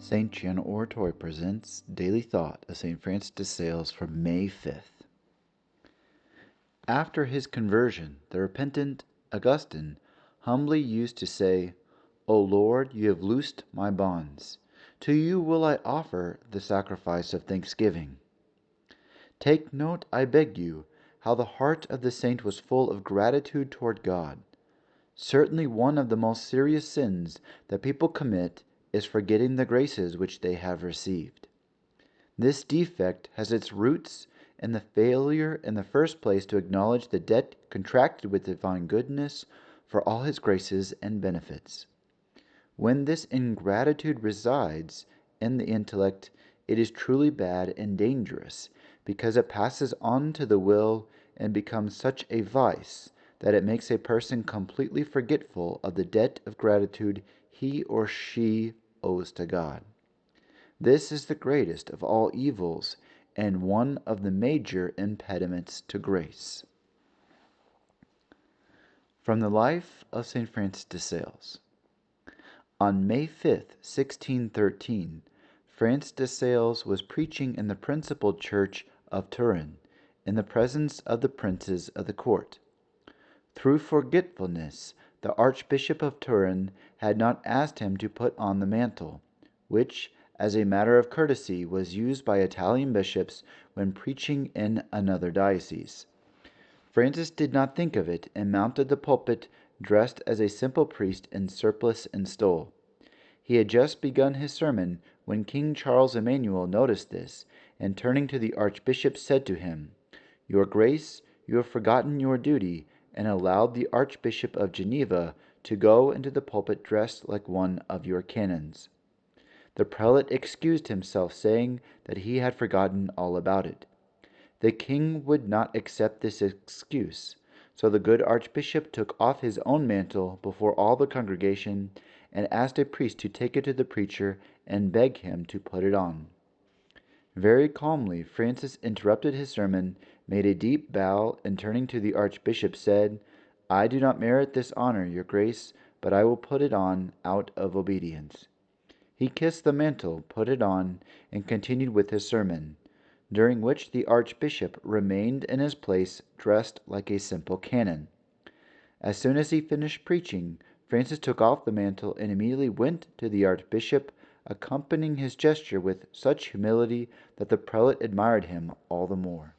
St. Gianna Oratory presents Daily Thought of St. Francis de Sales for May 5th. After his conversion, the repentant Augustine humbly used to say, O Lord, you have loosed my bonds. To you will I offer the sacrifice of thanksgiving. Take note, I beg you, how the heart of the saint was full of gratitude toward God. Certainly one of the most serious sins that people commit is forgetting the graces which they have received. This defect has its roots in the failure in the first place to acknowledge the debt contracted with divine goodness for all his graces and benefits. When this ingratitude resides in the intellect, it is truly bad and dangerous, because it passes on to the will and becomes such a vice that it makes a person completely forgetful of the debt of gratitude he or she owes to God. This is the greatest of all evils and one of the major impediments to grace. From the life of St. Francis de Sales. On May 5th, 1613, Francis de Sales was preaching in the principal church of Turin, in the presence of the princes of the court. Through forgetfulness, the Archbishop of Turin had not asked him to put on the mantle, which, as a matter of courtesy, was used by Italian bishops when preaching in another diocese. Francis did not think of it, and mounted the pulpit dressed as a simple priest in surplice and stole. He had just begun his sermon when King Charles Emmanuel noticed this, and turning to the Archbishop said to him, Your Grace, you have forgotten your duty, and allowed the Archbishop of Geneva to go into the pulpit dressed like one of your canons. The prelate excused himself, saying that he had forgotten all about it. The king would not accept this excuse, so the good Archbishop took off his own mantle before all the congregation and asked a priest to take it to the preacher and beg him to put it on. Very calmly, Francis interrupted his sermon, made a deep bow, and turning to the Archbishop said, I do not merit this honor, your Grace, but I will put it on out of obedience. He kissed the mantle, put it on, and continued with his sermon, during which the Archbishop remained in his place dressed like a simple canon. As soon as he finished preaching, Francis took off the mantle and immediately went to the Archbishop, accompanying his gesture with such humility that the prelate admired him all the more.